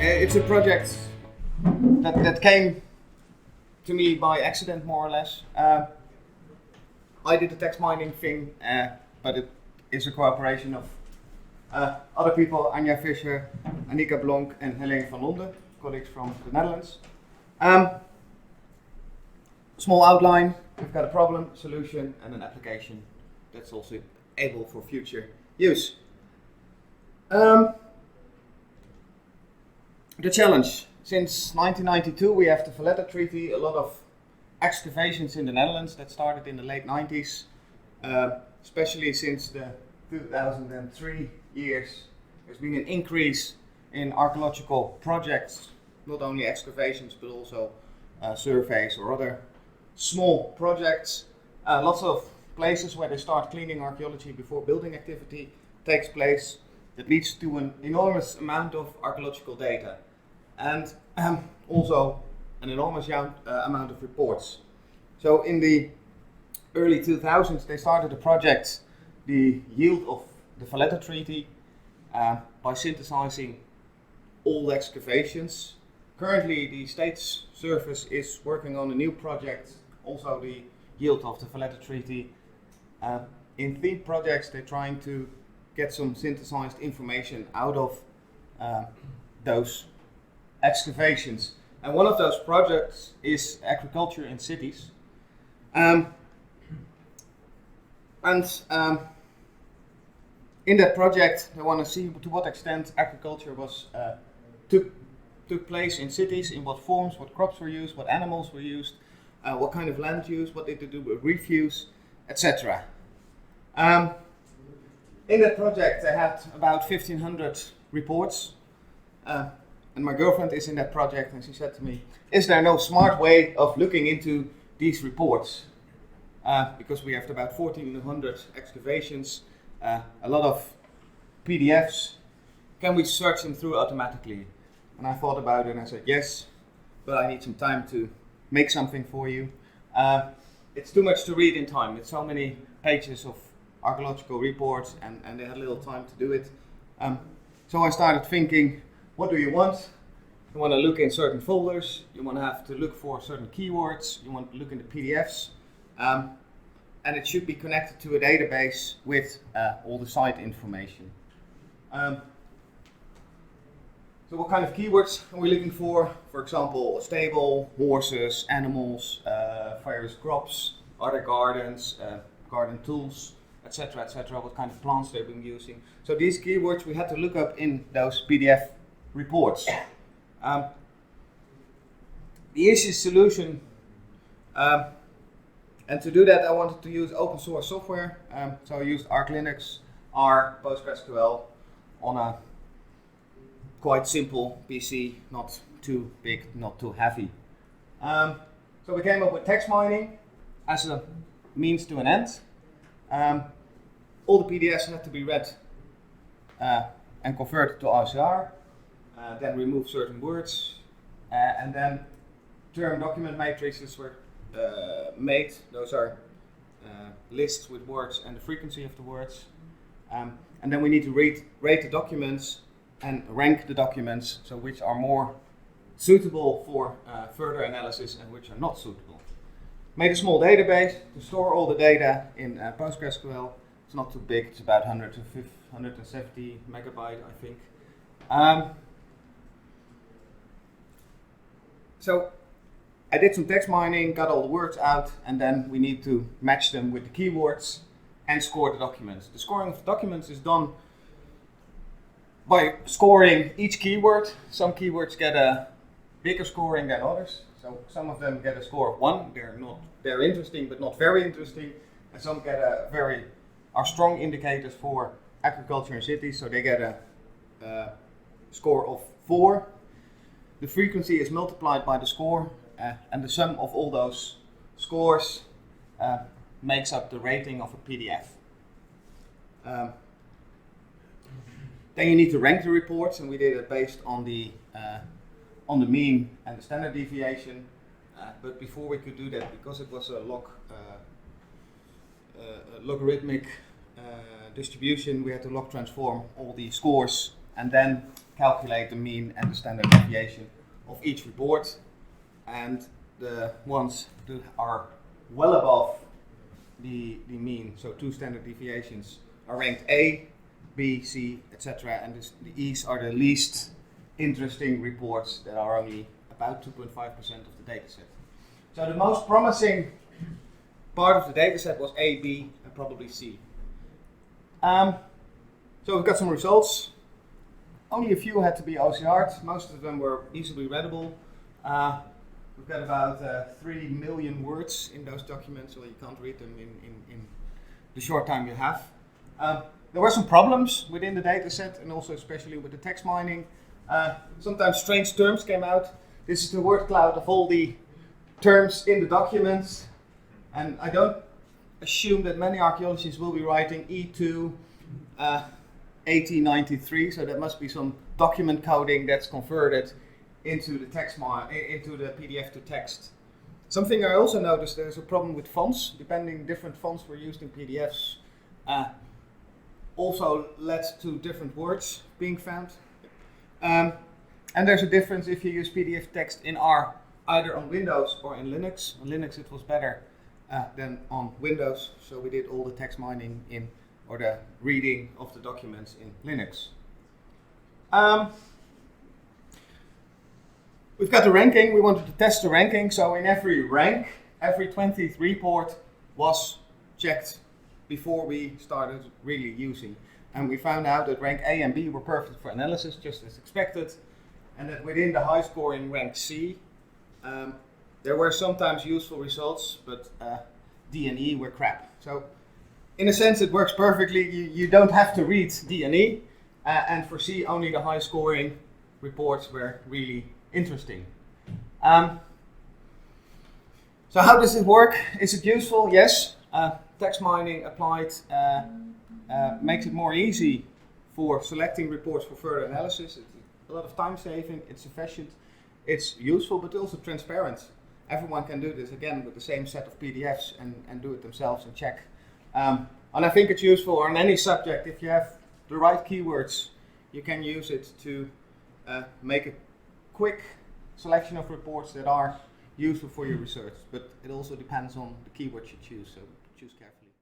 It's a project that came to me by accident, more or less. I did the text mining thing, but it is a cooperation of other people, Anja Visser, Annika Blonk and Helene van Londen, colleagues from the Netherlands. Small outline, we've got a problem, solution and an application that's also able for future use. The challenge. Since 1992 we have the Valletta Treaty, a lot of excavations in the Netherlands that started in the late 90s, especially since the 2003 years. There's been an increase in archaeological projects, not only excavations but also surveys or other small projects. Lots of places where they start cleaning archaeology before building activity takes place. That leads to an enormous amount of archaeological data and also an enormous amount of reports. So in the early 2000s they started a project, the yield of the Valletta Treaty, by synthesizing all the excavations. Currently the State's Service is working on a new project, also the yield of the Valletta Treaty. In 3 projects they're trying to get some synthesized information out of those excavations. And one of those projects is agriculture in cities. In that project they want to see to what extent agriculture was took place in cities, in what forms, what crops were used, what animals were used, what kind of land use, what did they do with refuse, etc. In that project I had about 1,500 reports, and my girlfriend is in that project and she said to me, is there no smart way of looking into these reports? Because we have about 1,400 excavations, a lot of PDFs, can we search them through automatically? And I thought about it and I said yes, but I need some time to make something for you. It's too much to read in time, it's so many pages of archaeological reports and they had little time to do it. So I started thinking, what do you want? You want to look in certain folders, you want to have to look for certain keywords, you want to look in the PDFs, and it should be connected to a database with all the site information. So what kind of keywords are we looking for? For example, a stable, horses, animals, various crops, other gardens, garden tools, etc., etc. What kind of plants they've been using. So these keywords we had to look up in those PDF reports. The easiest solution, and to do that I wanted to use open source software. So I used Arch Linux, R, PostgreSQL on a quite simple PC, not too big, not too heavy. So we came up with text mining as a means to an end. All the PDFs had to be read and converted to OCR, then remove certain words, and then term document matrices were made. Those are lists with words and the frequency of the words. And then we need to rate the documents and rank the documents, so which are more suitable for further analysis and which are not suitable. Made a small database to store all the data in PostgreSQL. It's not too big, it's about 170 megabyte, I think. So I did some text mining, got all the words out, and then we need to match them with the keywords and score the documents. The scoring of the documents is done by scoring each keyword. Some keywords get a bigger scoring than others. So some of them get a score of 1. They're interesting but not very interesting. And some get are strong indicators for agriculture in cities, so they get a score of 4. The frequency is multiplied by the score, and the sum of all those scores makes up the rating of a PDF. Then you need to rank the reports, and we did it based on the mean and the standard deviation. But before we could do that, because it was a logarithmic distribution, we had to log transform all the scores and then calculate the mean and the standard deviation of each report. And the ones that are well above the mean, so 2 standard deviations, are ranked A, B, C, etc. And the E's are the least interesting reports that are only about 2.5% of the dataset. So the most promising part of the dataset was A, B, and probably C. So we've got some results. Only a few had to be OCR'd. Most of them were easily readable. We've got about 3 million words in those documents, so you can't read them in the short time you have. There were some problems within the dataset, and also especially with the text mining. Sometimes strange terms came out. This is the word cloud of all the terms in the documents. And I don't assume that many archaeologists will be writing E2 1893, so that must be some document coding that's converted into the into the PDF to text. Something I also noticed, there's a problem with fonts. Different fonts were used in PDFs. Also led to different words being found. And there's a difference if you use PDF text in R, either on Windows or in Linux. On Linux it was better than on Windows, so we did all the text mining or the reading of the documents in Linux. We've got the ranking. We wanted to test the ranking, so in every rank, every 20th report was checked before we started really using. And we found out that rank A and B were perfect for analysis, just as expected, and that within the high scoring rank C, there were sometimes useful results, but D and E were crap. So in a sense it works perfectly. You don't have to read D and E, and for C only the high scoring reports were really interesting. So how does it work? Is it useful? Yes. Text mining applied makes it more easy for selecting reports for further analysis. It's a lot of time saving, it's efficient, it's useful, but also transparent. Everyone can do this again with the same set of PDFs and do it themselves and check. And I think it's useful on any subject. If you have the right keywords, you can use it to make a quick selection of reports that are useful for your research. But it also depends on the keywords you choose, so choose carefully.